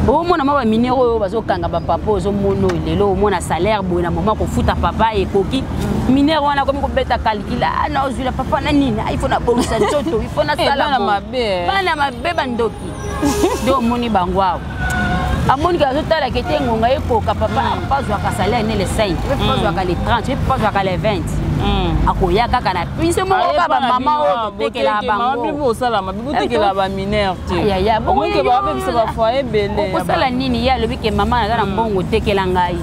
Bon, mon amour minéraux, bazo kanga papa ozo mono lelo mon salaire boy na maman ko futa papa et koki minéraux wana comme ko beta calcula na ozula papa na nini il faut na bonsa nzoto il faut na sala bana mabe bandoki do moni bangwao amoni ka zo tala kete ngonga ekoka papa pas zo ka salaire ne le 5 pas zo ka le 30 pas zo ka le 20 akoya kaka na pinse mo ka ba mama o tekela bango bibo sala mabibo tekela ba mineur ti ya bongo ke ba be bisa ba foyer belé ko sala nini ya lobi ke mama na mbongo tekela ngai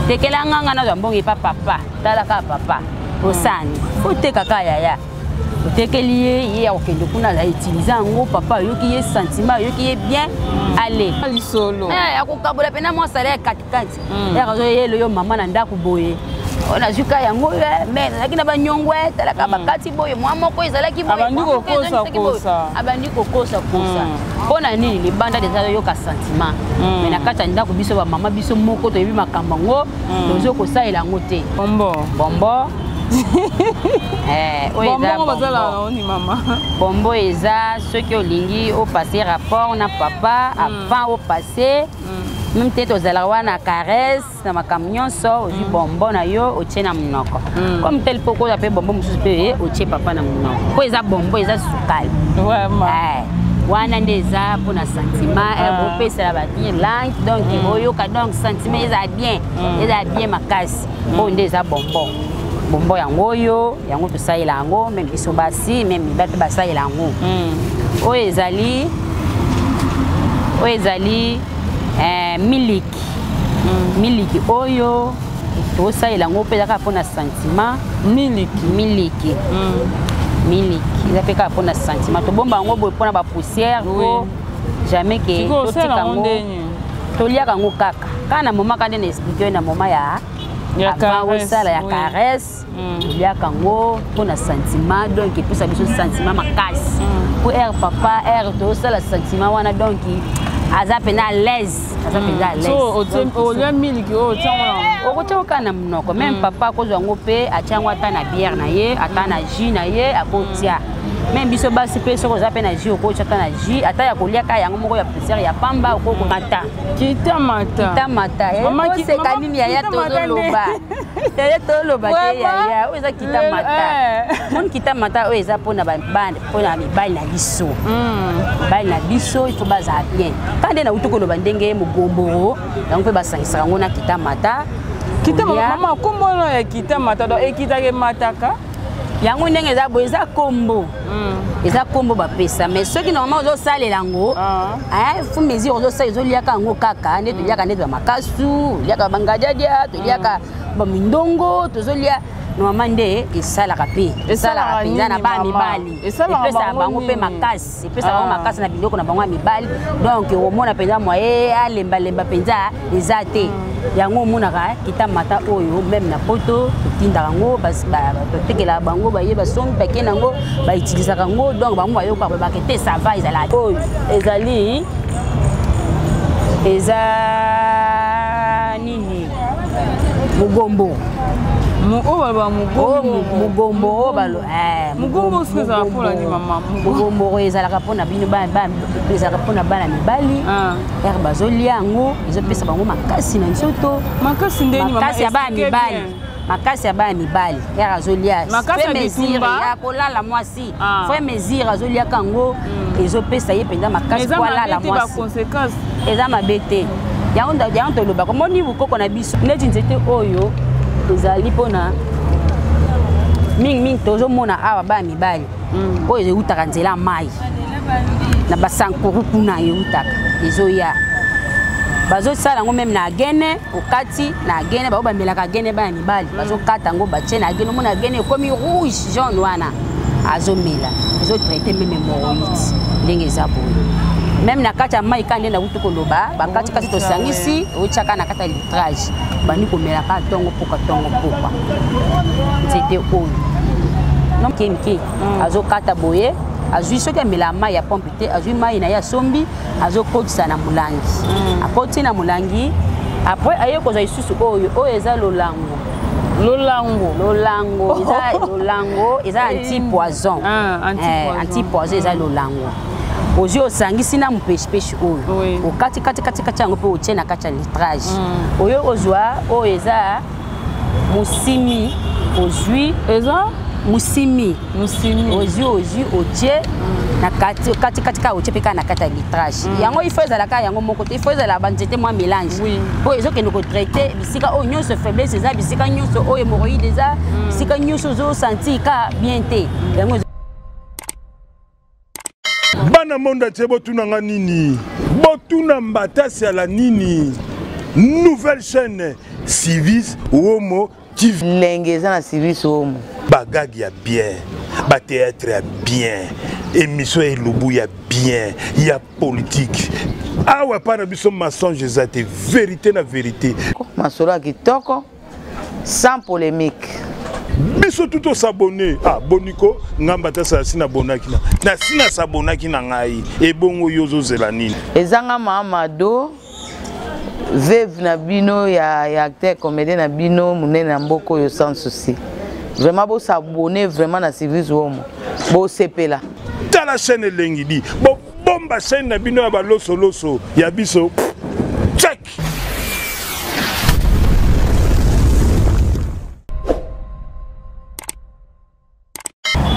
tekela nganga na mbongo pa papa tala ka papa osani ko teka ka ya tekeli ye ya okende kuna la utiliser ngo papa yoki ye sentiment yoki ye bien aller ali solo ya ko kabola pena mo salaire 4 ya zo ye yo mama na ndako boye ona zuka yango mais lakini banyongwe talaka bakati boye mwa moko ezalaki boye abandi kokosa pona nini libanda déjà yo ka sentiment mais na kata ndako biso ba mama biso moko to yebi makamba ngo tozo ko saela ngote bombo bombo bazala oni mama bombo eza ceux qui olingi au passer rapport na papa avant au passer même tête aux alawana caresse na makamion so oji bombo na yo otie na munoko comme tel poko appelle bombo mususu pe otie papa na munoko ko eza bombo eza sukali vraiment wana ndeza pour na sentiment et pesa la batie langue donc oyoka donc sentiment eza bien makasi po ndeza bombo yango yo yango to saila yango même biso basi même bato basaila yango o ezali miliki oyo to saila ngo peza ka pona sentiment miliki eza pe ka pona sentiment to bomba ngo boy pona ba poussière ko jamais que to tika ngo to liaka ngo kaka kana mama ka ndene expliquer na mama ya sala ya caresse liaka ngo pona sentiment donc et puis ça biso sentiment makasi pour papa to sala sentiment wana donc aza pena à l'aise so o le miliki o tsango o kotoka na mnoko même papa ko zwango pe atyango ata na bière na ye ata na jus na ye akotia même biso basi pe soko za pe na jus ko chata na jus ata ya kolia ka yango moko ya plaisir ya pamba ko mata kita mata mama ki se kanini ya to loba te ya o eza kita mata mon kita mata o eza pona mibali na biso bali na biso il faut baza bien kande na utoko loba ndenge mugombo donc pe basangisa ngo na kita mata mama kombono ya kita mata do ekita ke mataka yango ndenge eza bo eza kombo bapesa mais ceux qui normalement ozo salela ngo fu mesure ozo sa ozo liaka ngo kaka ne to liaka ne ba makasu liaka bangajadia to liaka ba mindongo to zo lia normalement nde esalaka pe esalaka penza na ba mibali epesa bango pe makasi epesa bango makasi na biloko na bango ya mibali donc omona penza moye alemba penza eza te yango omonaka kita mata oyo même na poto totindaka ngo totekela bango bayeba sombi bake nango bautilisaka ngo donc bango bayoka babake te sava ezala oyo ezali eza nini mugombo mugombo balo mugombo sikuza pola ni mama mugombo ezalaka pona bino ezalaka pona bana mibali bazolia yango ezopesa bango makasi na nzoto makasi ndeni mama makasi ya bana mibali azolia fe mesure ya kolala mwasi fe mesure azoliaka yango ezopesa ye mpenza makasi kolala mwasi eza mabe te yango toloba komoni bukoko na biso neti nzete oyo ezali pona mingi tozomona awa bana mibali oyo eutaka nzela mai na basankuru kuna eutaka ezoya bazosala yango meme na agene okati na agene bao bamelaka agene bana mibali bazokata yango batie na agene omona agene ekomi rouge jaune wana azomela ezotraite meme hémorroïde ndenge eza boye même na kati ya mai ka nde na utu koloba bakati tosangisi otiaka na kati ya litrage bandi komelaka tongo poka nzete oyo nomke azokata boye azwi soki amela mai ya pompe te azwi mai na ye asombi azokotisa na molangi akoti na molangi apres aye kozwa lisusu oyo eza lolango eza anti-poison eza lolango ozi osangisi na mpeshe oyo okati yango mpe otie na kati ya litrage oyo ozwa oyo eza musimi ozwi eza musimi ozwi otie na kati ka otie pe ka na kati ya litrage yango il faut ezalaka yango moko te il faut ezala banzete mwa mélange po ezokende kotraite bisika oyo nyonso faiblesse eza bisika nyonso oyo hémorroïde eza bisika nyonso ozosentir ka bien te yango bana monde tie botunanga nini botuna mbatasi ala nini nouvelle chaîne Civis Homo TV lengeza na Civis Homo bagagi ya bien ba théâtre ya bien émission elubu ya bien ya politique awa pana biso mensonge ezate vérité na vérité masolo ya kitoko sans polémique biso tout s'abonner boniko ngamba ta sa sina bonaki na sina sabonaki na ngai ebongo yozo zela nini ezanga Mamadou veuve na bino ya acteur comédien na bino munene na mboko yo sans souci vraiment bo s'abonner vraiment na Civis Homo bo sepela ta la chaîne lengidi bo bomba chaîne na bino ya loso ya biso check.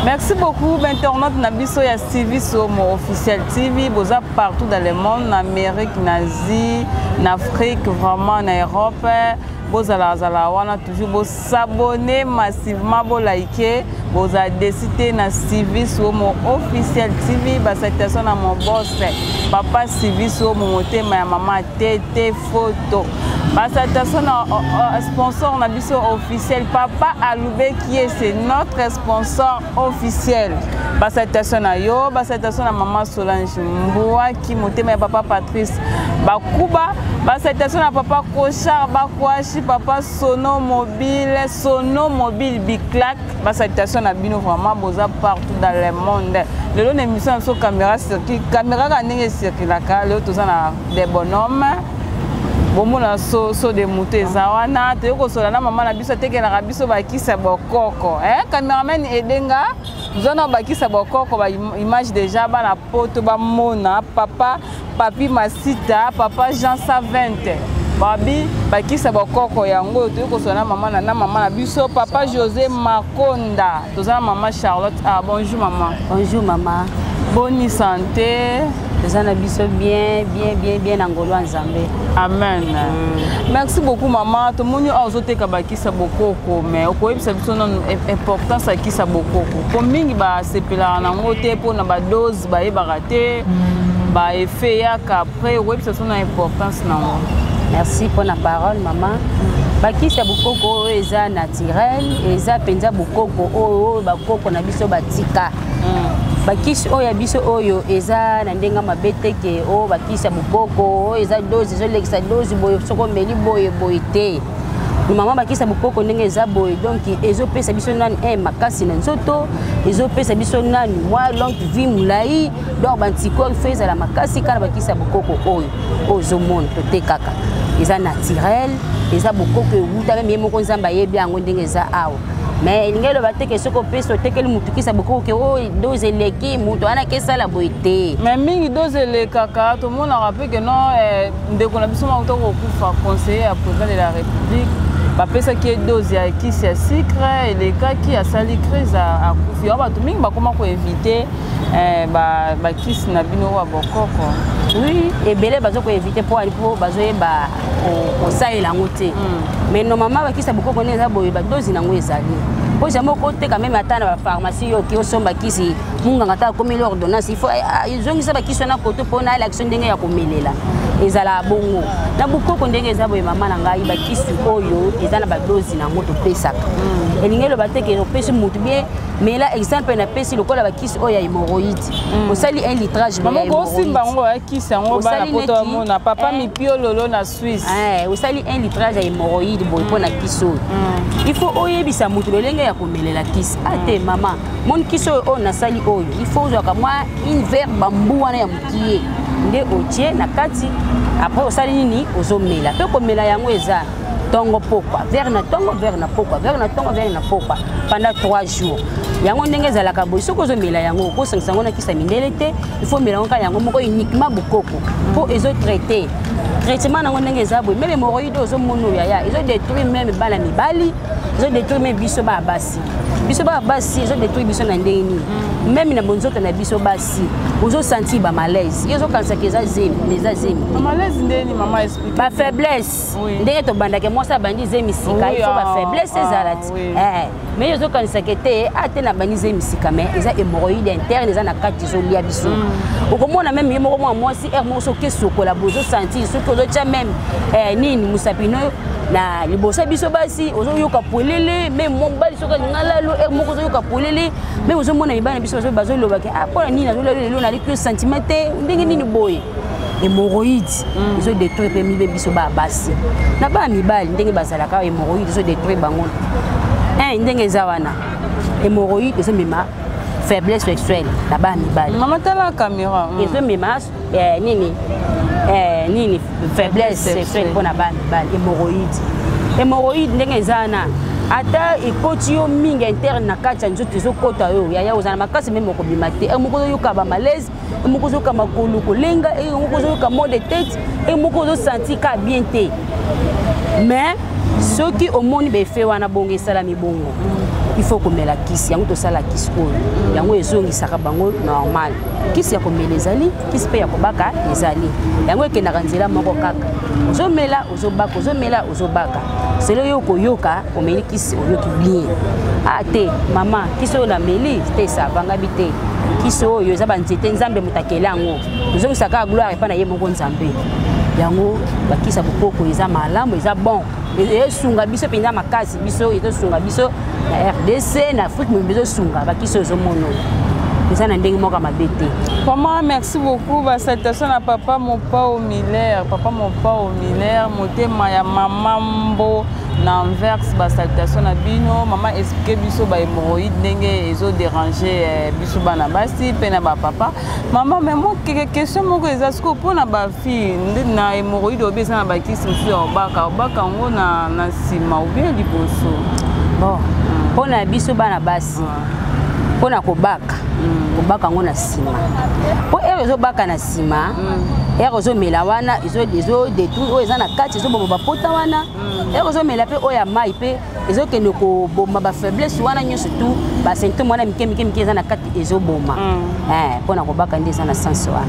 Merci beaucoup, internaute Nabiso ya Civis Homo officiel TV. Vous êtes partout dans le monde, en Amérique, en Asie, en Afrique, vraiment en Europe. Vous allez toujours s'abonner massivement, vous liker. Vous avez décidé na Civis Homo officiel TV. Cette personne à mon boss, papa Civis Homo, ma maman, tété photo. Cette personne sponsor Nabiso officiel, papa Aloubé qui est notre sponsor officiel. Cette personne à yo, cette personne à maman Solange Mboua qui monte ma papa Patrice Bakuba. Cette personne à papa Kochar Bakwashi, papa Sono Mobile Biclac. Cette personne à Bino vraiment boza partout dans le monde. Le long émission sur caméra circuit, caméra gagne circuit la cale, tout ça na des bonhommes. Bomona so de moute zawana te ko sola na mama na biso teke na biso bakisa bokoko cameraman edenga zona bakisa bokoko ba image déjà ba na poto ba mona papi Masita papa Jean Savente babi bakisa bokoko yango te ko sola na mama na biso papa José Makonda tozana mama Charlotte bonjour maman bonne santé tozana biso bien angolo nzambe amen. Merci beaucoup maman to moni azote ka bakisa bokoko mais okoyebisa biso non importance ya kisa bokoko po mingi ba sepela na ngote po na ba dose ba yebaka te ba effet ya après okoyebisa biso na importance na ngo. Merci pour la parole maman. Bakisa bokoko eza naturel eza penza bokoko oyo bakoko na biso batika bakisi oyo biso oyo eza na ndenga mabeteke o bakisa bokoko eza dose ezolekisa dose boyo soko meli boye te maman bakisa bokoko ndenge eza boye donc ezopesa biso nani makasi na nzoto ezopesa biso nani moi longue vie mulai donc bantikor feza la makasi kana bakisa bokoko oyo ozomona tote kaka eza naturel eza bokoko euta même moko nzamba yebi yango ndenge eza awa mais ngelo bateke soko peso tekeli mutukisa bokoko ke o dose leki muto ana kesala boite mais mingi dose le kaka to mona rappelle que non ndeko na biso ma to ko kufa conseiller à président de la République ba pesa ki dose ya kisi ya sucre et les cas qui a sali crise à kufi ba to mingi ba koma ko éviter ba kisi na bino wa bokoko oui et belé bazo ko éviter pour bazo yeba o saela ngote mais normalement ba kisa bokoko neza boye ba dose na ngo ezali po jamais côté quand même atana ba pharmacie yo ki osomba kisi munga ngata comme l'ordonnance il faut izongisa ba kisi na koto po na l'action ndenge ya komelela ezala bongo na bokoko ndenge eza boye mama na ngai ba kisi oyo ezala ba dose na ngo to pesaka elingelo bateke no pesi mutu bien mais là exemple na pesi lokola ba kisi oyo ya hémorroïde osali un litrage maman ko simba ngo ya kisi ngo ba na poto mona papa mi pio lolo na Suisse osali un litrage ya hémorroïde boye po na kisi oyo il faut oyebisa mutu lolenge ya komelela kisi ate mama mon kisi oyo nasali oyo il faut zoka moi une verre bambou wana ya mukie nde otie na kati après osali nini ozomela pe komela yango eza tongo pokwa vers na tongo vers na pokwa vers na tongo vers na pokwa pendant 3 jours yango ndenge ezalaka boye soki ozomela yango okosangisa yango na kisa mindele te il faut mela yango yango moko uniquement bokoko mpo ezotraite traitement nango ndenge eza boye meme hémorroïde ozomona oyo yaya ezodétruire meme bana mibali ezodétruire meme biso basi ezodétruire biso na ndenge nini meme na bonzoto na biso basi ozosentir bamalaise yo ozokanisaka eza zemi mais eza zemi malaise ndeni mama explique bafaiblesse ndenge tobandaka mwasi abandi zemi sika ifo bafaiblesse ezala ti mais yo ozokanisaka te ate na bandi zemi sika mais eza hémorroïde interne eza na kati ezolia biso okomona meme ye moko mwa mwasi ere moko soki esokola bozosentir soki ozotya meme nini musapino na libosa biso basi ozoyoka polele meme mobali soki alinga lalo ere moko ozoyoka polele meme ozomona mibali na biso bazolobaki mpona nini azolalo lelo naliki sentiment te ndenge nini boye hémorroïde ezodétruire mpe mibe biso basi na bana mibali ndenge bazalaka hémorroïde ezodétruire bango ndenge eza wana hémorroïde ezomema faiblesse sexuelle na bana mibali mama tala caméra ezomema nini faiblesse sexuelle mpona bana mibali hémorroïde ndenge eza wana ata ekoti yo mingi interne na kati ya nzoto ezokota yo yaya ozala makasi meme okobima te moko ozoyoka bamalaise moko ozoyoka makolo kolenga moko ozoyoka mot de tête moko ozosentir ka bien te mais soki omoni befe wana bongo esalami bongo il faut komela kisi yango tosala kisi oyo yango ezongisaka bango normal kisi ya komela ezali kisi mpe ya kobaka ezali yango ekendaka nzela moko kaka ozomela ozobaka ozomela ozobaka selo yo koyoka omeli kisi oyoki bien te mama kisi oyo nameli te esavangabi te kisi oyo eza banzete nzambe motakeli yango tozongisaka gloire epa na ye moko nzambe yango bakisa bokoko eza malamu eza bon esunga biso mpenza makasi biso ezosunga biso na RDC na Afrique mobimba ezosunga bakisi ozomona eza na ndenge moko mabe te. Maman, merci beaucoup. Salutation à papa Mopao Miller, motema ya mamambo na Anvers, salutation à bino. Maman explique biso ba hémorroïde ndenge ezo déranger biso bana basi pe na ba papa. Maman, mais moi question moko ezasko pona ba fille na hémorroïde obesa na ba kisi msu obaka ngo na sima ou bien liboso. Bon, pona biso bana basi. Pona kobaka kobaka ngo na sima po ezo baka na sima ezo mela wana ezo détruire oyo eza na kati ezo bomba bapota wana ezo mela pe oya mai pe ezo kende ko bomba ba faiblesse wana nyo surtout ba symptôme wana mike eza na kati ezo bomba pona kobaka ndi eza na sens wana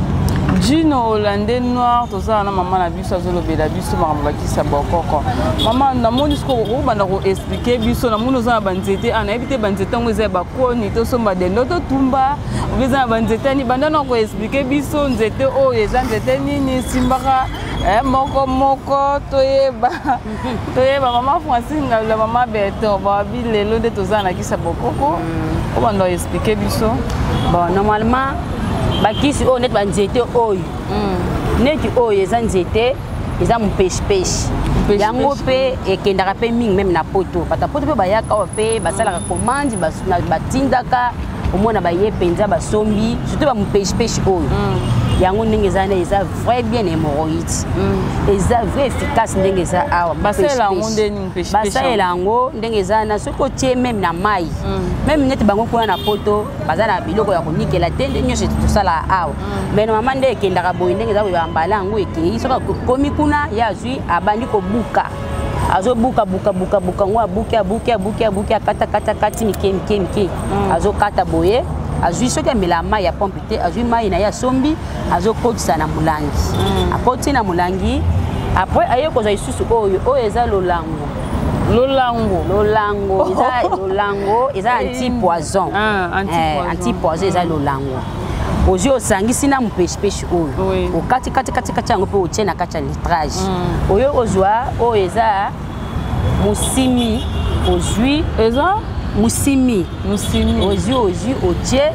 Gino Hollandais noir toza na mama na biso azolobela biso makambo bakisa bokoko mama na moni sko ko bana ko expliquer biso na moni oza na banzete ana ebite banzete ngo eza bakoni to somba de ndoto tumba obiza na banzete ni banda na ko expliquer biso nzete o eza nzete nini simbaka moko toyeba mama Francine la mama Beto ba bilelo de toza na kisa bokoko o banda expliquer biso bon normalement bakisi oyo neti banzete oyo neti oyo eza nzete eza mopeshe yango mpe ekendaka mpe mingi meme na poto bata poto mpe bayaka oyo mpe basalaka commande batindaka omona baye mpenza basombi surtout bamopeshe oyo yango ndenge eza nde eza vrai bien hémorroïde eza vrai efficace ndenge eza awa basalela yango ndenge eza na soki otie meme na mai meme neti bango kuna na poto baza na biloko ya konikela te nde nyonso tosala awa mais normalement nde ekendaka boye ndenge eza boye bambala yango ekei soki akomi kuna ye azwi abandi kobuka azobuka buka ngo abuki akati mike azokata boye azwi soki amela mai ya pompe te azwi mai na ye asombi azokotisa na molangi akoti na molangi après aye kozwa lisusu oyo eza lolango eza antipoison eza lolango ozwi osangisi na mopeshe oyo okati yango mpe otie na kati ya litrage oyo ozwa oyo eza musimi ozwi eza musimi ozwi otie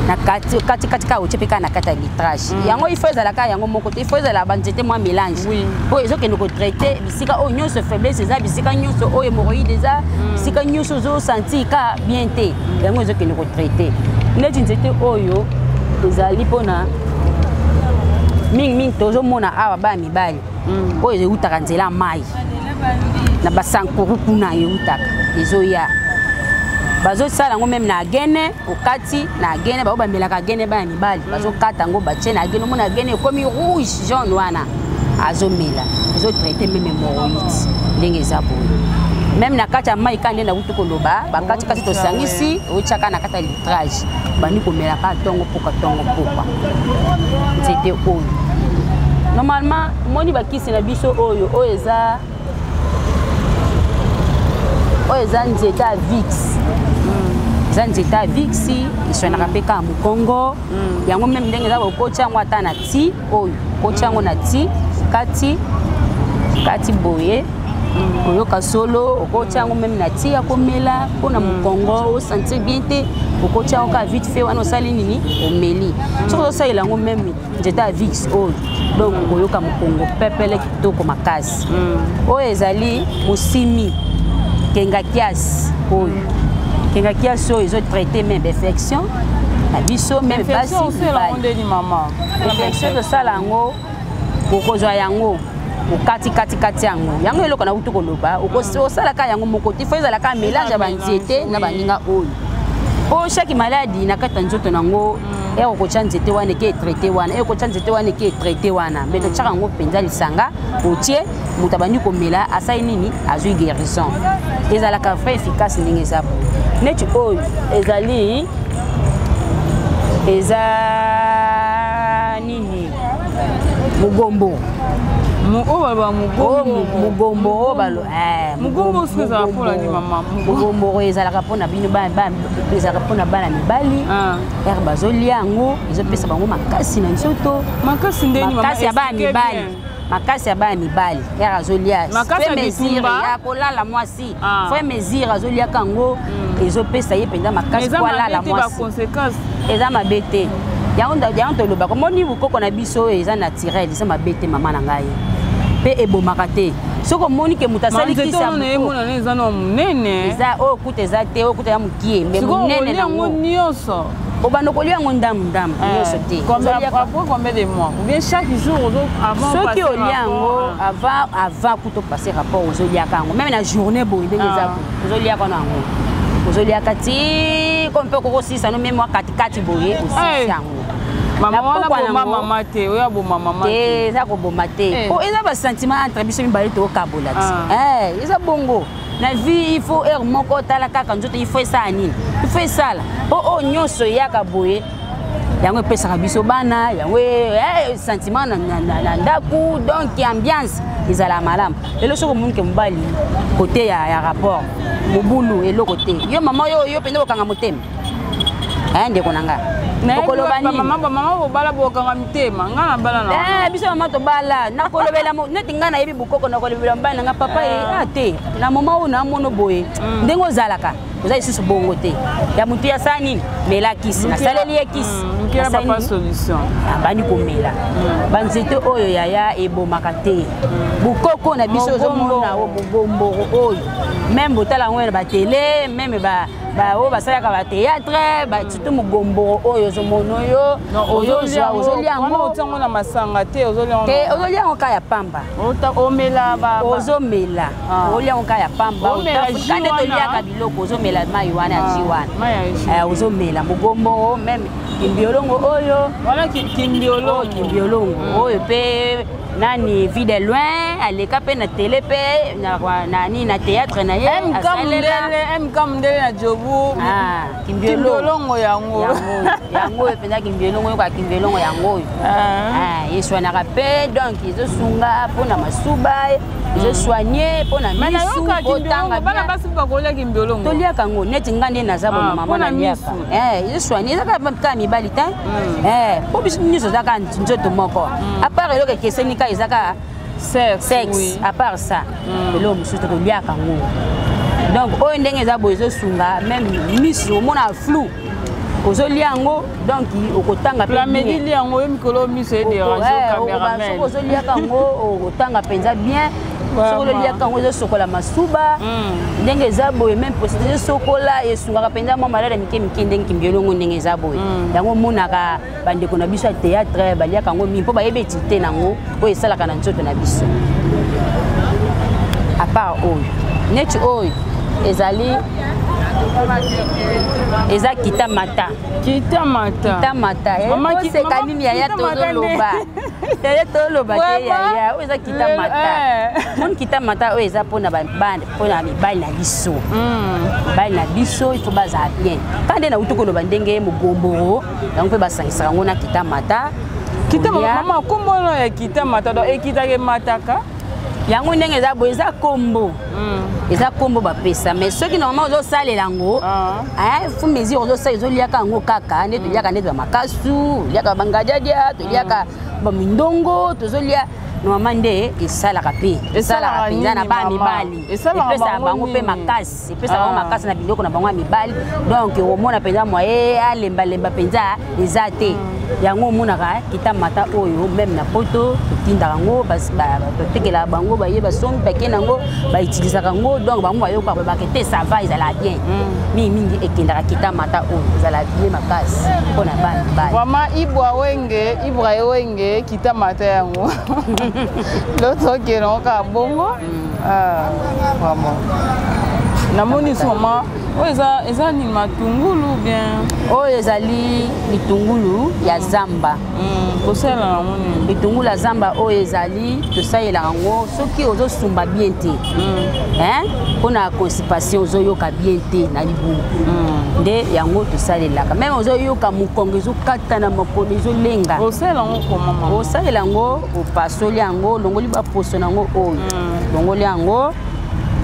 na kati ka otie pe ka na kati ya litrage yango il faut ezalaka yango moko te il faut ezala banzete mwa mélange oyo ezokende kotraite bisika oyo nyonso faiblesse eza bisika nyonso oyo hémorroïde eza bisika nyonso ozosentir ka bien te yango ezokende kotraite neti nzete oyo ezali mpona mingi tozomona awa bana mibali oyo eutaka nzela mai na basankuru kuna yeutaka ezoya bazosala yango meme na gene okati na gene bao bamelaka gene bana mibali bazokata yango batie na gene omona gene ekomi rouge jaune wana azomela ezotraite meme hémorroïde ndenge eza boye même na kati ya mai ka nde nauti koloba bakati tosangisi otiaka na kati ya litrage bandi komelaka ntongo mpoka nzete oyo normalement moni bakisi na biso oyo eza nzete ya vix eza nzete ya vix eswanaka mpe kaka mokongo yango meme ndenge eza okotya yango ata na ti oyo okotya yango na ti kati boye oyoka solo okotya yango meme na ti ya komela mpona mokongo osentir bien te okotya yango ka vite fait wana osali nini omeli soki ozosalela yango meme nzete ya vix oyo donc oyoka mokongo pepele kitoko makasi oyo ezali mosimi kengakiasi oyo kengakiasi oyo ezotraite meme infection na biso meme basi infection tosala yango okozwa yango okati yango eloko na utu koloba osalaka yango moko te fo ezalaka mélange ya banzete na baninga oyo po chaque maladie na kati ya nzoto nango ekokotya nzete wana eke etraite wana ekokotya nzete wana eke etraite wana me totyaka yango mpenza lisanga otie moto abandi komela asali nini azwi guérison ezalaka vrai efficace ndenge eza boye neti oyo ezali eza nini mugombo mugombo balo mugombo ezalaka mpona bino ezalaka mpona bana mibali ere bazolia yango ezopesa bango makasi na nzoto makasi ya bana mibali makasi ya bana mibali ere azolia fre mesure ya kolala mwasi fre mesure azoliaka yango ezopesa ye mpenza makasi po alala mwasi eza mabe te yango tolobaka moni bukoko na biso oyo eza naturel eza mabe te mama na ngai mpe ebomaka te soki omoni ke moto asali kisa eza oyo kuta eza te oyo kuta ya mokie me monene nango obanda kolia yango ndamu nyonso te soki olia yango avant kuta opase rapport ozoliaka yango meme na journée boye ndenge eza ozoliaka na yango ozoliaka ti ko mpe okokosisa no meme wa katikati boye osisi yango eza koboma te po eza basentiment entre biso mibale tokokabola ti eza bongo na vie il faut heure moko otala kaka nzoto il faut esala nini il faut esala po oyo nyonso eyaka boye yango epesaka biso bana yango sentiment na ndaku donc ambiance ezala malamu lelo soki omoni ke mobali kote ya rapport mobulu eloko te yo mama yo mpenza okanga motema ndeko na nga okoloba nini mama bobala bokanga mitema nga na bala na biso mama tobala nakolobela neti nga nayebi bukoko nakolobela mobali na nga papa te na mama oyo namono boye ndenge ozalaka oza lisusu bongo te ya motu yasala nini mela kisi nasaleli ye kisi bandi komela banzete oyo yaya ebomaka te bukoko na biso ozomona bogomboro oyo meme botala yango na batele meme oyo basalaka bateatre surtout mogomboro oyo ozomona oyo ozolia yango ozolia yango ka ya pamba ozomela olia yango ka ya pamba kande toliaka biloko ozomela mai wana ya ji wana ozomela mogomboro meme kimbiolongo oyo kimbiolongo oyo mpe nani vie de loin aleka mpe na tele mpe na théâtre na ye mkamndele na jobu kimbiolongo yango oyo mpenza kimbiolongo oyo kwa kimbiolongo yango oyo eswanaka mpe donc ezosunga mpona masuba ezosoigne mpona misu kotanga toliaka yango neti nga nde naza bona mama naliaka ezosoigne ezaka kaka mibali te mpo biso nyonso ezaka nzoto moko apart eloko ekeseni ka ezaka sexe apart ça eloko mosusu toliaka yango donc oyo ndenge eza boye ezosunga meme misu omona flou ozolia yango donc okotanga mpe yango yo mikolo miso soki ozoliaka yango okotanga mpenza bien soki ololiaka yango ezosokola masuba ndenge eza boye meme posite ezosokola esungaka mpenza mwa malade mike mike ndenge kimbiolongo ndenge eza boye yango omonaka bandeko na biso ya théâtre baliaka yango mingi mpo bayebi utilité nango oyo esalaka na nzoto na biso à part oyo neti oyo ezali eza kita mata oseka nini yaya tozoloba yaya toloba te yaya oyo eza kita mata moni kita mata oyo eza mpona mibali na biso mibali na biso il faut bazala bien ka nde nauti koloba ndenge mogomboro yango mpe basangisaka yango na kita mata mama kombono ya kita mata donc ekitake mataka yango ndenge eza boye eza kombo eza kombo bapesa mais soki normalement ozosalela yango fu mesure ozosala ezoliaka yango kaka nde toliaka nde bamakasu toliaka bangajadia toliaka bamindongo tozolia normalement nde esalaka mpe esalaka mpenza na bana mibali epesaka bango mpe makasi epesaka bango makasi na biloko na bango ya mibali donc omona mpenza moye alembalemba mpenza eza te yango omonaka kita mata oyo meme na poto totindaka yango totekelaka bango bayeba songi pake nango bautilisaka yango donc bango bayokaka bayebaka te ça va ezala bien mingi ekendaka kita mata oyo ezala bien makasi mpona bana mibali vraiment ibra ewenge kita mata yango lotokelongo bongo vraiment namoni soma oyo eza ni matungulu bien oyo ezali litungulu ya zamba kosala yango nini litungulu ya zamba oyo ezali tosalelaka yango soki ozosumba bien te mpona constipation ozoyoka bien te na libulu nde yango tosalelaka meme ozoyoka mokongo ezokata na makolo ezolenga osalela yango komama osalela yango opasoli yango olongoli baposo nango oyo olongoli yango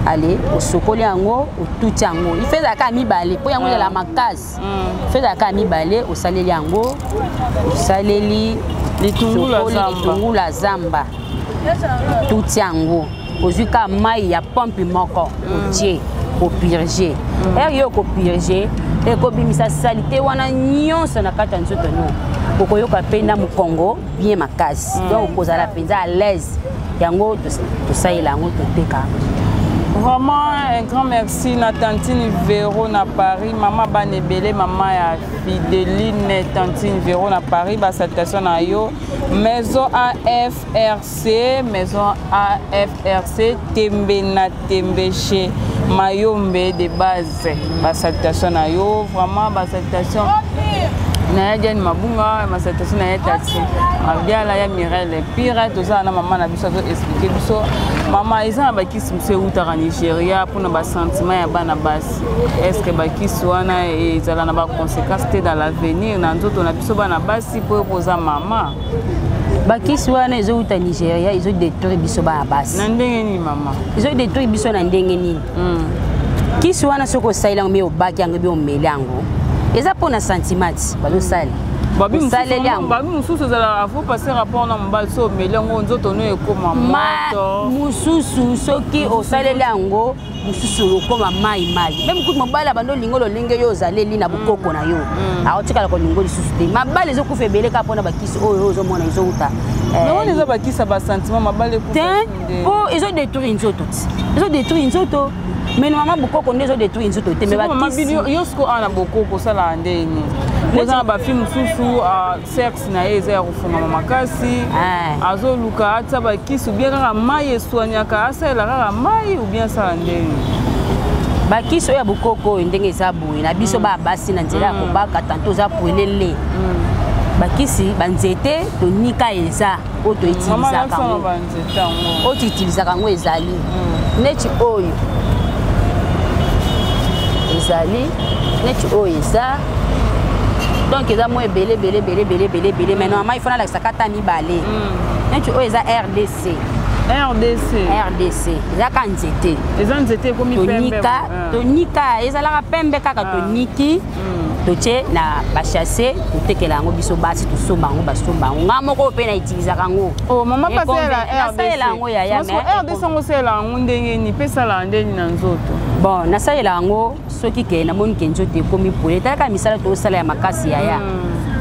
ale osokoli yango otuti yango ifezaka mibale po yango ezala makasi ifezaka mibale osaleli yango osaleli litungulu ya zamba tuti yango ozwi ka mai ya pompe moko otie opurge ere yo kopurge ekobimisa salite wana nyonso na kati ya nzoto no okoyoka mpe na mokongo bien makasi donc okozala mpenza à l'aise yango tosalela yango toteka Vraiment un grand merci na tantine Véro na Paris, maman Banebele, maman ya Fideline, tantine Véro na Paris, salutation na yo. Maison AFRC, Tembe na Tembe chez Mayombe de base, salutation na yo, vraiment salutation. Na ya mabunga masatation na tati mabiala ya Mirelle pire toza na maman na biso expliquer biso mama eza bakisi mse utaka Nigeria pour na ba sentiment ya bana basi est-ce que bakisi wana ezala na ba conséquences te dans l'avenir na nzoto na biso bana basi pour poza mama bakisi wana ezo uta Nigeria ezo détruire biso bana basi na ndenge ni mama ezo détruire biso na ndenge nini kisi wana soko saila ngome obaki yango bi omele yango eza pona sentiment bazosala basaleli yango babi mosusu ezala afo passer rapport na mobali so omelengo nzoto no ekoma moto mosusu soki osaleli yango mosusu okoma mai meme kutu mobali abando olingo lolenge yo ozaleli na bokoko na yo aotikala kolingo lisusu te mabali ezokufa ebele kaka mpona bakisi oyo ozomona ezouta wana eza bakisa basentiment mabali po ezodétruire nzoto ezodétruire nzoto mais normalement bokoko nde ezodétruire nzoto te mais bakisi yo siko ana bokoko osala ndeni eza na bafilme mosusu sexe na ye eza ya kofungama makasi azoluka atia bakisi ubien kaka mai eswaniaka asalela kaka mai ubien asala ndeni bakisi oyo ya bokoko oyo ndenge eza boye na biso basi na nzela ya kobaka tanto oza pwelele bakisi banzete tonika eza oyo toutilisaka yango oyo toutilisaka yango ezali neti oyo ezali neti oyo eza donc eza mo ebele mais normalement il faut na lakisa kata mibale neti oyo eza RDC eza ka nzete eza nzete ekomi pembe tonika ezalaka pembe kaka toniki totie na bachasse totekela yango biso basi tosomba yango basomba yango nga moko mpe na utilisaka yango mama nasalela yango yaya RDC yango osala yango ndenge ni mpe esala ndeni na nzoto bon nasalela yango soki ke namoni ke nzoto ekomi pwele talaka misala tosala ya makasi yaya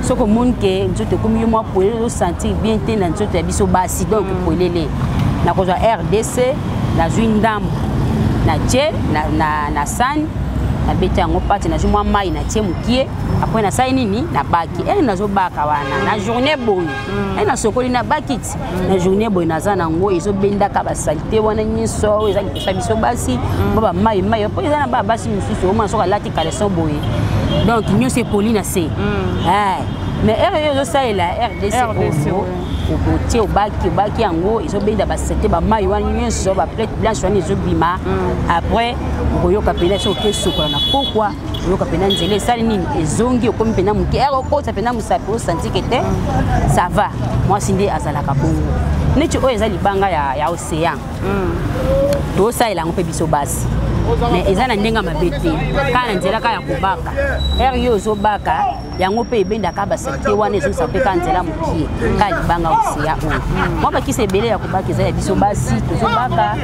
soki omoni ke nzoto ekomi yo mwa pwele osentir bien te na nzoto ya biso basi donc pwelele nakozwa RDC nazwi ndambo na tie na sani na bete yango pati na jumwa mai na tie mukie après na sai nini na baki na zo baka wana na journée boy na sokoli na bakiti na journée boy na za nango ezo benda ka ba salite wana nyiso eza ki biso basi baba mai po eza na ba basi mususu o ma soka lati caleçon boy donc nyo c'est poli na se mais RDC ça est la RDC au boutier au baki yango ils ont bien d'abasseté ba mai wana nyonso ba plate blanche wana ils ont bima après boyo kapela so ke sokola na pourquoi boyo kapela nzele sali nini ezongi okomi pena muke ko ça pena musapi o senti que ça va moi sindi azala ka bongo neti o ezali banga ya océan to ça il a ngopé biso basi mais ezana ndenga mabete kana nzela ka ya kubaka yo zo baka yango pe ebenda ka basate wana ezo sape ka nzela mukie ka libanga océan moi ba kise belé ya kubaka ezali biso basi tozo baka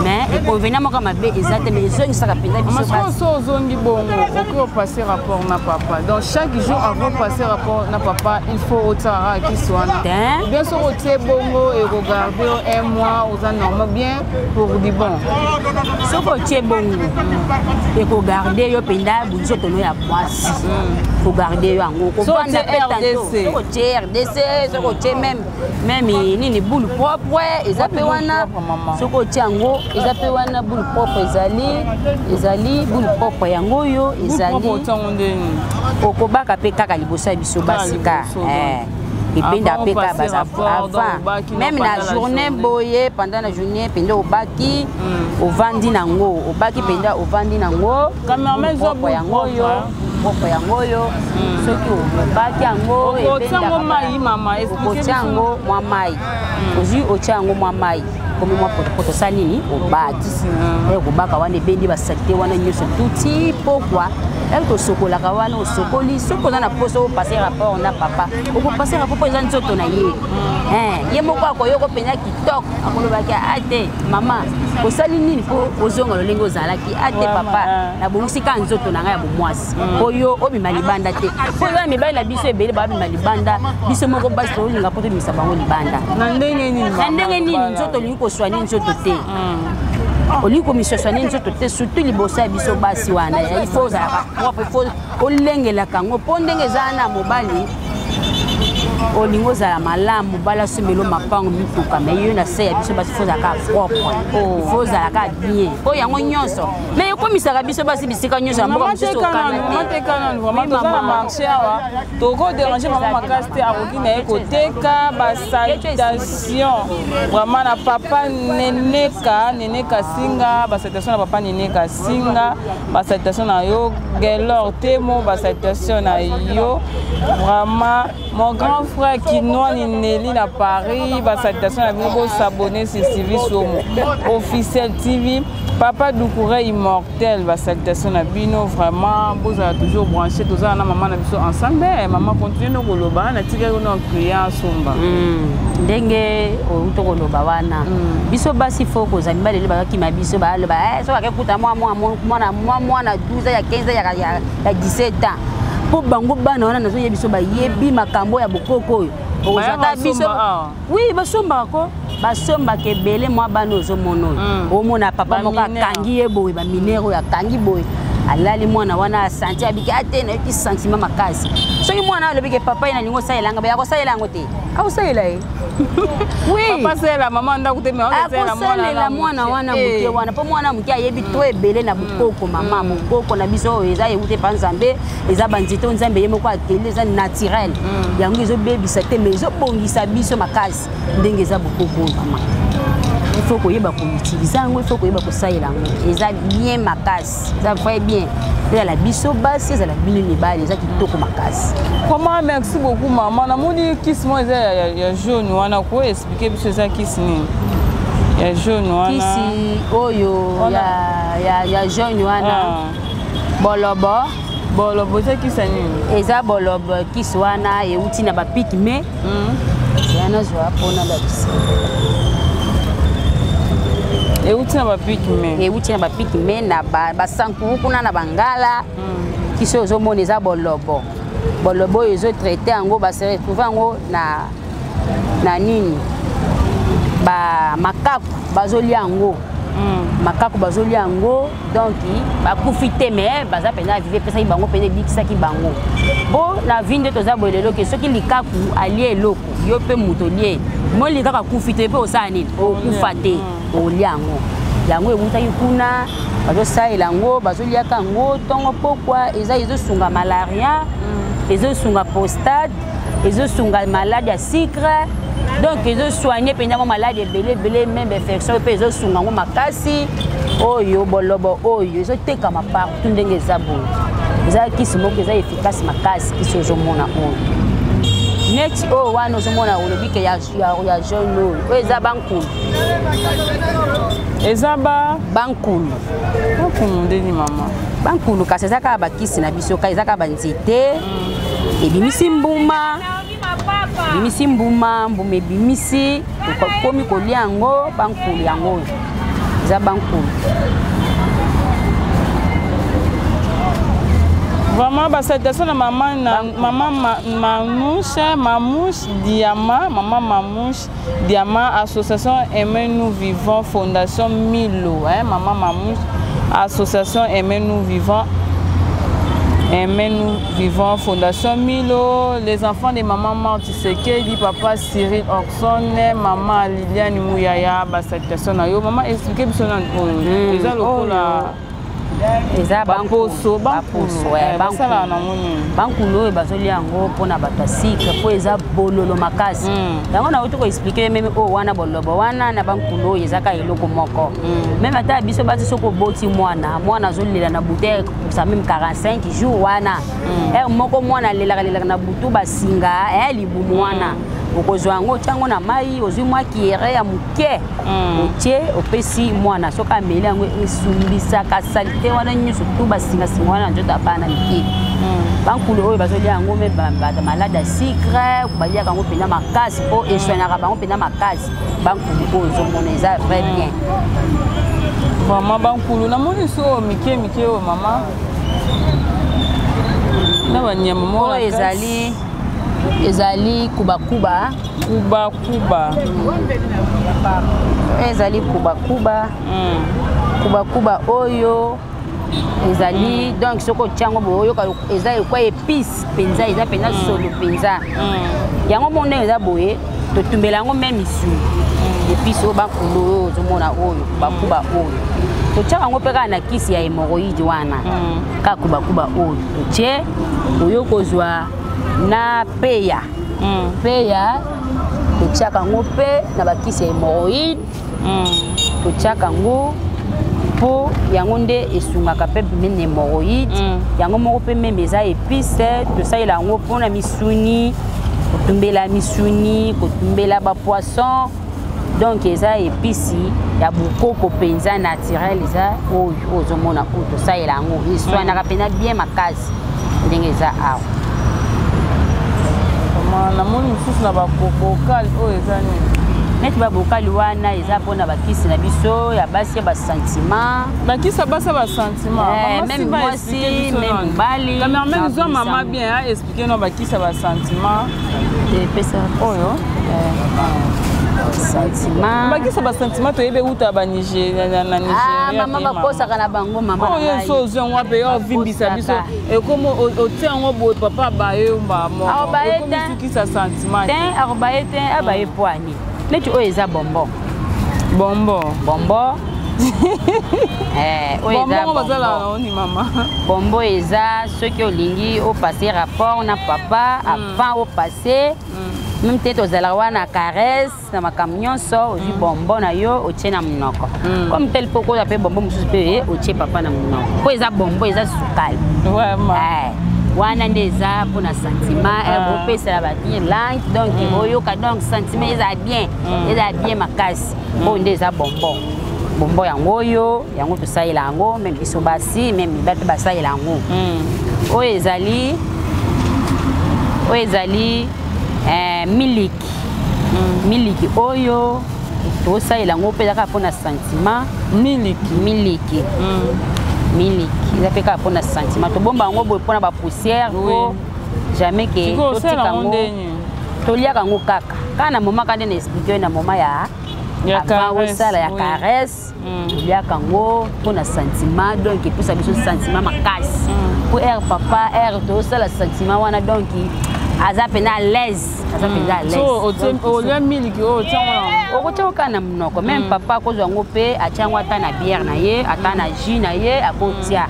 mais inconvénient moko mabe ezate mais ezongi saka penda biso basi so zongi bongo okyo passer rapport na papa donc chaque jour avant passer rapport na papa il faut otara qui soit bien sûr otie bongo et regarder un mois aux normal bien pour dire bon so ko tie bongo et ko garder yo penda buzo tono ya mwasi ko garder yo yango ko vanda RDC ko RDC so ko tie même nini boule propre ezape wana so ko tie yango ezape wana boule propre ezali boule propre yango yo ezali okobaka pe kaka liboso ya biso basika et penda pe ka basa avant même na journée boye pendant la journée penda obaki ovandi nango obaki penda ovandi nango cameraman zo yango yo boko yango yo soki obaki yango et penda mai mama ochango mwa mai ozi ochango mwa mai comme moi poto salini obaki obaka wana bendi basakite wana nyoso tuti pourquoi elle to sokola ka wana osokoli sokola na poso passer rapport na papa oko passer rapport pour ezan soto na ye ye moko akoyoko penya kitoko akolobaki ate mama osali nini po ozonga lolengo zalaki ate papa na bomusika nzoto na ngai ya bomwasi oyo obima libanda te po yo mibali la biso ebele ba bima libanda biso moko basi to linga poto misa bango libanda na ndenge nini nzoto lingo swani nzoto te oliko misosani nzoto te surtout liboso ya biso basi wana il faut zalaka propre il faut olengela kango po ndenge ezana mobali olingo zala malamu bala somelo mapango mituka mais yo na se ya biso basi faut zalaka propre il faut zalaka bien po yango nyonso mais ekomisaka biso basi bisika nyonso ya mboka mosusu okana vraiment toza na marché awa toko déranger mama makasi te akoki na ye koteka basalutation vraiment na papa neneka singa basalutation na papa neneka singa basalutation na yo gelor temo basalutation na yo vraiment mon grand frère Kinoa Nineli à Paris, salutation à vous s'abonner sur Civis officiel TV. Papa Doucouré immortel, salutation à Bino, vraiment, vous avez toujours branché, tous à maman ensemble, maman continue nos goloba, na tika nos clients somba. Ndenge utokoloba wana. Biso basi foko za mibale le baki mabiso ba le ba so akakuta moi na 12 ya 15 ya 17 ans. Po bango bana wana nazo yebiso ba yebi makambo ya bokoko oyo ozata biso oui basomba ko basomba ke belé moi bana ozo mono o mona papa moka kangi yeboye ba minero ya kangi boye alali mwana wana santi abika ate na ki sentiment makasi soki mwana alobike papa ina lingo sayelanga ba yako sayelango te au sayela e oui papa sayela mama nda kuteme sayela mwana wana muke wana po mwana muke ayebi to ebele na bukoko mama bukoko na biso eza yebute pa nzambe eza banzito nzambe yemo kwa akeli eza naturel yango ezo bebisa te mais ezo bongisa biso makasi ndenge eza bukoko mama il faut que yeba ko utiliser yango il faut que yeba ko sayela yango eza bien makasi ça va bien et la biso basi eza la bino libali eza kitoko makasi. Comment merci beaucoup maman na moni kiss moi ya jaune wana ko expliquer biso eza kiss nini ya jaune wana kiss oyo ya jaune wana bolobo eza kiss nini eza bolobo kiss wana euti na ba pigme yana zo apona la biso euti na ba pigme na ba sankuru kuna na bangala kiso ozo mona eza bolobo ezo traité yango ba se retrouver yango na nini ba makaku bazolia yango makako bazoli yango donc bakufi te mais baza pena vive pesa bango pena bikisaki bango bo na vinde toza bolelo ke soki likaku alie eloko yo pe mutolie mo likaka kufi te pe osala nini okufa te olia yango yango ebutaki kuna bazosalela yango bazoliaka yango ntongo pokwa eza ezosunga malaria ezosunga prostate ezosunga malade ya sucre donc ezosoigne mpenza mo malade ebele même infection mpe ezosunga yango makasi oyo bolobo oyo ezotekama partout ndenge eza boye eza kisi moko eza efficace makasi kisi ozomona oyo neti oyo wana ozomona olobi ke ya jaune oyo eza bankulu eza bankulu ndeni mama bankulu kasi eza kaka bakisi na biso ka eza kaka banzete ebimisi mbuma mbuma ebimisi komi kolia yango bankulu yango oyo eza bankulu vraiment basalutation na maman Mamouche Diama, maman Mamouche Diama, association Aimez-nous Vivons, fondation Milo, hein, maman Mamouche, association Aimez-nous Vivons, fondation Milo, les enfants de maman Martiseke, dit papa Cyril Oxon, maman Liliane Mouyaya, basalutation na yo, maman expliquez bien ça, les locaux là. eza bankulu oyo bazolia yango mpona bato ya sikre mpo eza bololo makasi yango na oti koexplike meme oyo wana bolobo wana na bankulu oyo ezaka eloko moko meme ata biso bati soki oboti mwana azolela na butu sa meme 45 jours wana moko mwana alelaka na butu basinga libumu wana okozwa yango otiango na mai ozwi mwa kiere ya moke otie opesi mwana soki ameli yango esumbisaka salite wana nyonso tu basingasinga wana nzoto abana mike bankulu oyo bazolia yango me bato malade ya sucre baliaka yango mpenza makasi mpo eswanaka bango mpenza makasi bankulu oyo ozomona eza vrai bien mama bankulu namoni so oyo mike oyo mama na banyama mo oyo ezali kubakuba ezali kubakuba oyo ezali donc soko tiango boyo eza ekwa épice penza eza penza solo penza yango monde eza boye totumbela yango même isu épice oyo bankulu oyo ozomona oyo kubakuba oyo totiaka yango mpe kaka na kisi ya hémorroïde wana kaka kubakuba oyo totie oyo kozwa na peya totiaka yango mpe na bakisi ya hémorroïde totiaka yango mpo yango nde esungaka mpe mene hémorroïde yango moko mpe meme eza épice tosalela yango mpona misuni kotumbela misuni kotumbela bapoisson donc eza épice ya bokoko mpenza naturel eza oyo ozomona oyo tosalela yango eswanaka mpenza bien makasi ndenge eza awa namoni mosusu na babokali oyo eza nini neti babokali wana eza mpona bakisi na biso ya basi ya basentiment bakisi ya basi ya basentiment meme mwasi meme mobali camerman zwa mama bien explike no bakisi ya basentiment epesa oyo sentiment bakisa basentiment toyebe uta ba Nigeria na Nigeria mama bakosaka na bango mama oyo so ozwi yango ape yo vimbisa biso ekomo otie yango boye papa bayomba moko ekomisuki sentiment te akobaye te abaye poani neti oyo eza bombo bombo eza soki olingi opase rapport na papa avant opase même te tozalaka wana caresse na makambo nyonso ozwi bombo na yo otie na monoko comme tel poko oza mpe bombo mosusu mpe otie papa na monoko mpo eza bombo eza sukali wana nde eza mpona sentiment bopesela babien langue donc oyoka donc sentiment eza bien makasi oyo nde eza bombo yango oyo yango tosalela yango meme biso basi meme mibali mpe basalela yango oyo ezali miliki oyo tosalela yango mpe eza kaka mpona sentiment miliki eza mpe kaka mpona sentiment tobomba yango boye mpona bapoussière po jamais ke totika yango toliaka yango kaka na moma kaka nde na explike na moma ya avant osala ya caresse oliaka ngo mpona sentiment donc epesa biso sentiment makasi po ere papa ere tosala sentiment wana donc aza pena à l'aise olia miliki okotia oka na monoko même papa akozwa ngo mpe atiango ata na bière na ye ata na jus na ye akotia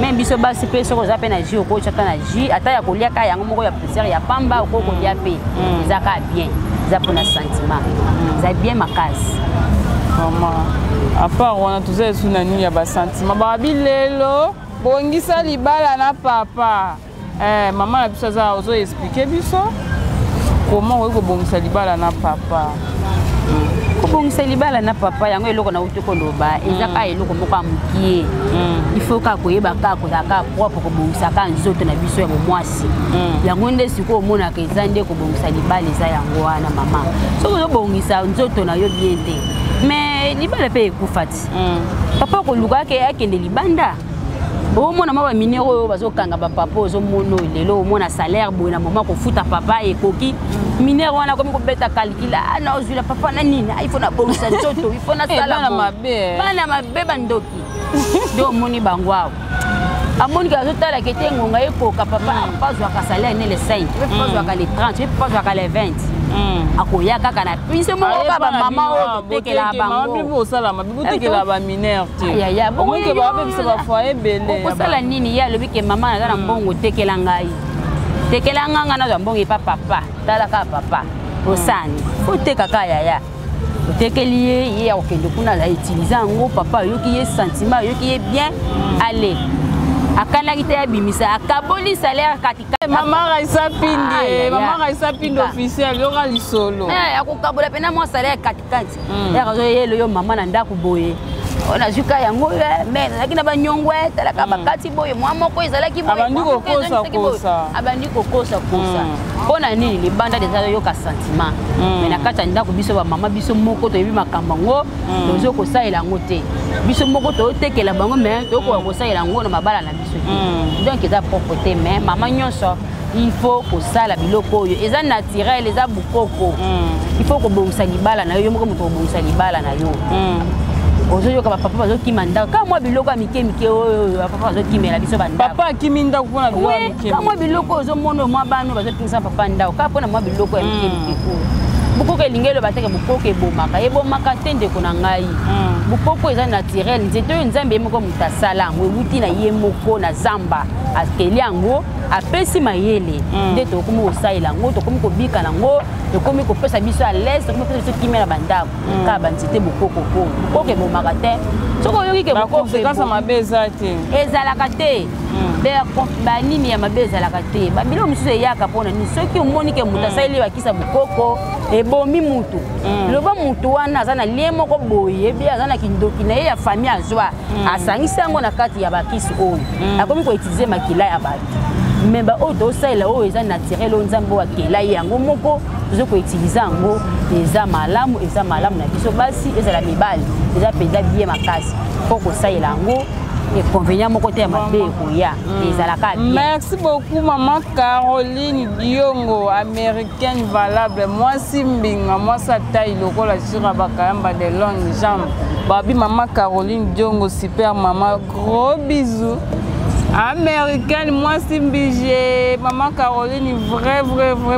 même biso basi mpe soki oza mpe na jus okotia ata na jus ata ya kolia kaka yango moko ya plaisir ya pamba okokolia mpe eza kaka bien eza mpona sentiment eza bien makasi à part wana toza esu na nini ya basentiment babi lelo bongisa libala na papa maman na biso aza ozo expliquer biso comment oyo kobongisa libala na papa kobongisa libala na papa yango eloko na uti koloba eza ka eloko moko ya mokie il faut ka koyeba ka kozalaka propre kobongisa ka nzoto na biso ya bomwasi yango nde sikoyo omonaka eza nde kobongisa libala eza yango wana mama soki ozobongisa nzoto na yo bien te mais libala mpe ekufa ti papa koluka akende libanda omona mwa baminere oyo bazokanga bapapa ozomona lelo omona salaire boye na mama kofuta papa ekoki minere wana komi kobeta calcula na ozwila papa na nini il faut na bongisa nzoto il faut na sala bana mabe bandoki nde omoni bango awa amonika azotala kete ngonga ekoka papa apazwaka salaire ne le 5 pe azwaka le 30 pe azwaka le 20 akoya kaka na pince moko ka ba mama oyo tekela bango bibo osala mabibo tekela ba minere ti ya bongo ke ba bebisa ba foyer belé osala nini ya lobi ke mama na mbongo tekela ngai tekela nganga na mbongo epa papa tala ka papa osani oteka ka ya otekeli ye ya okende kuna la utiliser ngo papa yoki ye sentiment yoki ye bien allez akanaki te abimisa akaboli salaire katika mama Raisa Pindi officiel yoka lisolo akokabola pena mwa salaire katikati yakazo yelo yo mama na ndako boye ona zuka yango mais nazalaki na banyongwe talaka bakati boye mwa moko ezalaki boye abandi kokosa mpona nini libanda deja yoka sentiment mais na kati ya ndako biso bamama biso moko toyebi makambo yango tozo kosalela yango te biso moko totekela bango mais tokoka kosalela yango na mabala na biso te donc eza propre te mais mama nyonso il faut kosala biloko oyo eza naturel eza bukoko il faut kobongisa libala na yo moko moto kobongisa libala na yo ozoyoka bapapa bazokima ndako kaka mwa biloko ya mike oyo bapapa bazokimela biso bandako papa akimi ndako mpona biloko ya mike kaka mwa biloko ozomona mwa bano bazopingisa papa ndako kaka mpona mwa biloko ya mike oyo bukoko elingi eloba teke bukoko ebomaka te ndeko na ngai bukoko eza naturel nzete oyo nzambe ye moko moto asala yango ewuti na ye moko na zamba akeli yango apesi mayele nde tokomi kosalela yango tokomi kobika nango tokomi kopesa biso à l'aise tokomi kopesa biso kimia na bandako kaka banzete bukoko po bukoko ebomaka te soki oyoki ke bukoko mabe eza te ezalaka te banini ya mabe ezalaka te babilo mosusu eyaka mpona nini soki omoni ke moto asaleli bakisa bukoko ebomi mutu loba mutu wana aza na lie moko boye ebi aza na kindoki na ye ya famille azwa asangisi yango na kati ya bakisi oyo akomi koutilize makila ya bato me baoyo tosalela oyo eza naturel oyo nzambe oyo akela ye yango moko tozo koutilize yango eza malamu na biso basi ezala mibali eza mpenza bie makasi mpo kosalela yango inconvénient moko te ya mabe ekoya ezalaka bien. Merci beaucoup maman Caroline Diongo, américaine valable. Mwasi mbinga mwasa taille lokola chira bakayamba de longues jambes. Babi maman Caroline Diongo, super maman, gros bisous. Américaine, moi Simbije, maman Caroline, vrai,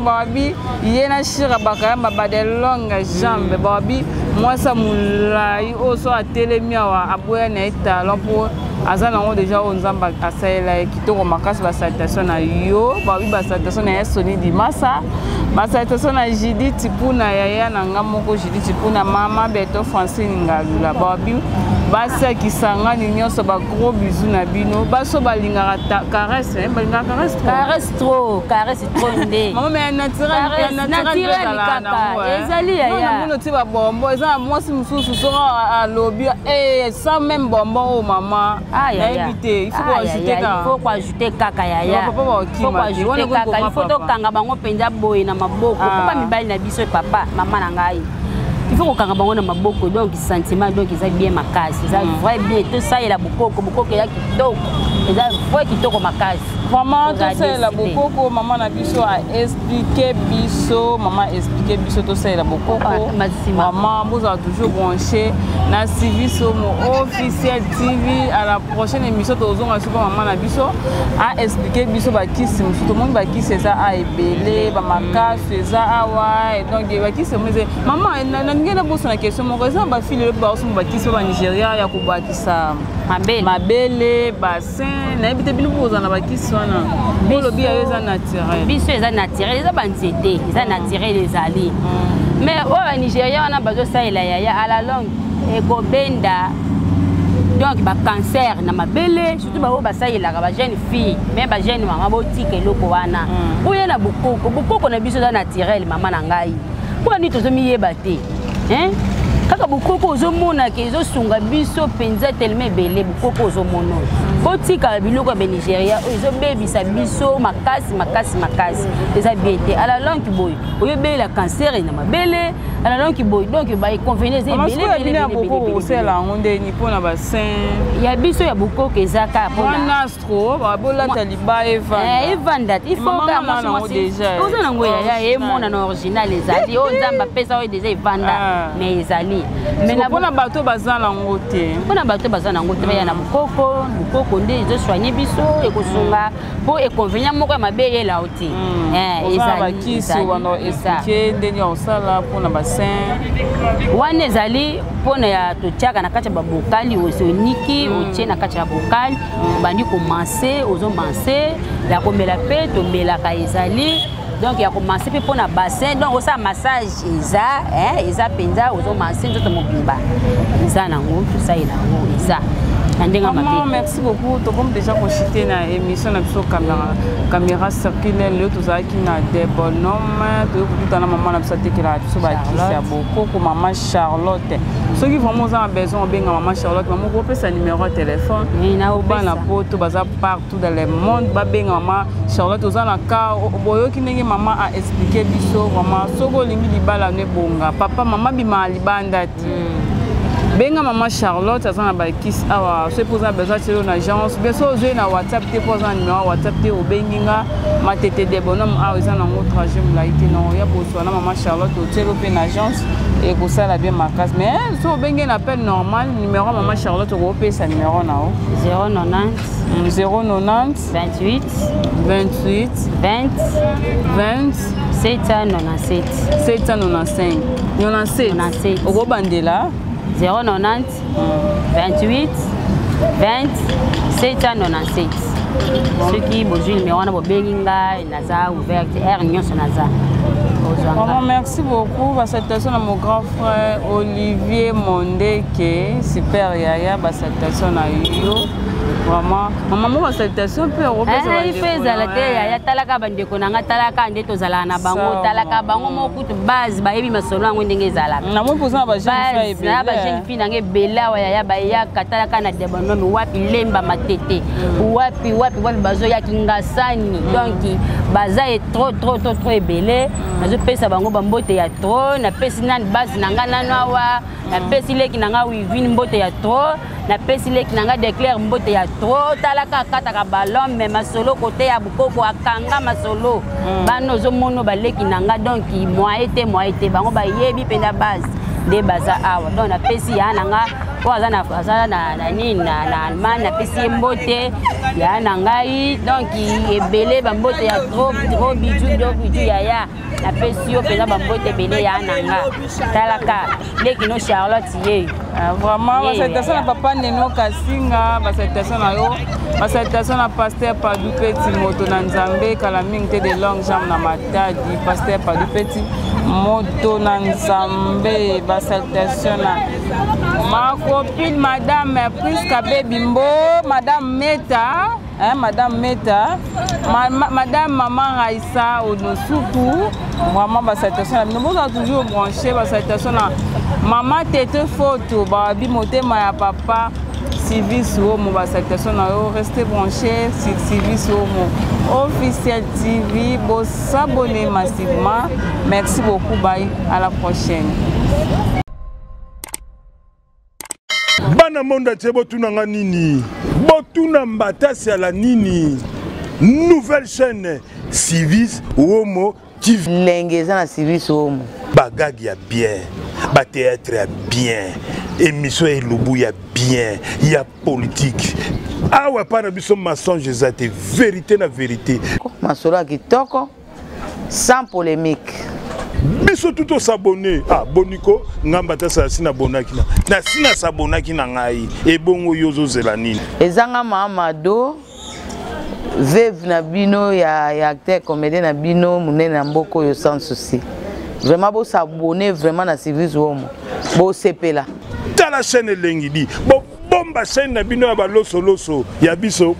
babi, yena chira bakayamba de longues jambes. Babi, moi ça moulai, oso a télémia aboya na talon pour azana ngo déjà onzamba asaela kitoko makasi ba salutation na yo, babi ba salutation na Soni Dimasa, ba salutation na Judith Puna yaya na ngamoko Judith Puna mama Beto Francine Ngalula, babi basa kisanga ni nyonso ba gros bisous na bino, baso balingaka caresse, caresse trop ndé. Maman mais naturel kaka, ezali yaya. Non, tiba bombo, eza mwasi mususu sora a lobby sans même bonbon maman. Il faut ajouter kaka yaya. Il faut tokanga bango penza boye na maboko. Papa mibali na biso papa, mama na ngai. il faut qu'on bango na maboko donc sentiment donc ils a bien makasi ils a vrai bien tout ça il a bokoko il y a kitoko ils a vrai kitoko makasi vraiment tout ça il a bokoko maman na biso a expliqué biso maman expliqué biso tout ça il a bokoko maman vous a toujours branché na Civis Homo officiel TV à la prochaine émission tozonga sur maman na biso a expliqué biso ba kisi tout le monde ba kisi ça a ebelé ba makasi ça awa donc ba kisi maman na ngena boso na question mon raison ba fille ba so ba kisi ba Nigeria ya kubakisa mabele bassin na ebite bino boza na ba kisi wana bolobi eza naturel biso eza naturel eza banzete eza naturel les ali mais au Nigeria on a besoin ça il y a à la longue ekobenda donc ba cancer na mabele surtout ba ça il a ba jeune fille mais ba jeune mama botika eloko wana oye na bokoko na biso eza naturel mama na ngai pour ni tozo miyeba te hein kaka bokoko ozomona ke ezosunga biso penza tellement belé bokoko ozomona botika biloko ya Nigeria ezobebisa biso makasi eza bien te à la longue boy oyebeli la cancer na mabele à la longue boy donc ba inconvénients belé bokoko osela ngonde ni pona bassin ya biso ya bokoko ezaka pona astro ba bolata liba evanda il faut ka moi déjà ozana ngoya ya mona na original ezali o nzamba pesa o déjà evanda mais ezali mais na bona bato bazala ngote bona bato bazala ngote ya na bokoko nde ezo soigner biso ekosunga po inconvénient moko ya mabe la oti ezali kisi wana expliquer ndeni osala pona bassin wana ezali pona ya totiaka na kati ya babokali osoniki otie na kati ya bokali bandi commencer ozo mancer ya komela pe tombelaka ezali donc il y a commencé pour na bassin donc ça massage isa penza ozo massin tout mobimba isa nango tout ça il a isa maman merci beaucoup to comme déjà consulté na émission na biso caméra circulaire le tozaki na des bonhommes to tout na maman na biso tekela biso ba kisi beaucoup ko maman Charlotte ceux qui vraiment ont besoin benga maman Charlotte maman ko pesa numéro de téléphone na obana poto baza partout dans le monde ba benga maman Charlotte ozana ka boyoki ndenge maman a expliqué biso vraiment soko lingi libala ne bonga papa maman bima libanda ti benga maman Charlotte azana ba kiss awa se posa besoin de une agence beso ozo na WhatsApp te posa numéro WhatsApp te obenginga matete de bonhomme a ezana ngo trajet mlaiki no ya poso na maman Charlotte o telo pe na agence et ko sala bien marquage mais so benga na appel normal numéro maman Charlotte ko pesa numéro na 090 28 20 797 97 au bandela 090 28 20 797 ceux qui besoin numéro na bobenginga naza ouvert air nyonso naza. Vraiment merci beaucoup pour cette personne à mon grand frère Olivier Mondeke super yaya pour cette personne à yo vraiment maman cette personne peut représenter il fait la terre yaya talaka bandeko nanga talaka ndeto zala na bango talaka bango mokutu base ba yebi masolo ngo ndenge zala na mo posa ba jeune fille ba jeune fille nanga bela wa yaya ba ya katalaka na debonomi wapi lemba matete wapi bazo ya kingasani donc baza est trop ebele nazo pesa bango bambote ya trop na pesi nani base nanga nanawa na pesi leki nanga wivine mbote ya trop na pesi leki nanga déclare mbote ya trop talaka kataka ballon mais masolo côté ya bukoko akanga masolo bano zo mono baleki nanga donc moyen te bango ba yebi penda base de baza awa donc na pesi ya nanga oza na nini na Allemagne na pesi mbote ya nangai donc ebele bambote ya trop bijou ya na pesi yo peza bambote ebele ya nanga talaka leki no Charlotte ye vraiment cette personne na papa Neno Kasinga cette personne na yo cette personne na pasteur Padu Petit moto na Nzambe kala mingi te de longue jambe na matadi pasteur Padu Petit moto na Nzambe cette personne na ma copine madame Priska Bebimbo madame Meta madame Meta madame maman Raissa Onosuku vraiment cette personne nous avons toujours branché cette personne maman tete photo babi motema ya papa Civis Homo cette personne restez branché sur Civis Homo officiel TV, vous s'abonnez massivement. Merci beaucoup, bye, à la prochaine. Bana monde te botuna nga nini botuna mbatasi ala nini nouvelle chaîne Civis Homo TV lengeza na Civis Homo bagagi ya bien ba théâtre ya bien émission elubu ya bien ya politique awa pana biso mensonge ezate vérité na vérité masolo ya kitoko sans polémique biso tout s'abonner ah boniko ngamba ta sa sina bonaki na sina sabonaki na ngai ebongo yozo zela nini ezanga Mamadou veuve na bino ya acteur comédien na bino munene na mboko yo sans souci vraiment bo s'abonner vraiment na Civis Homo bo sepela ta la chaîne lengi di bo bomba chaîne na bino ya ba loso ya biso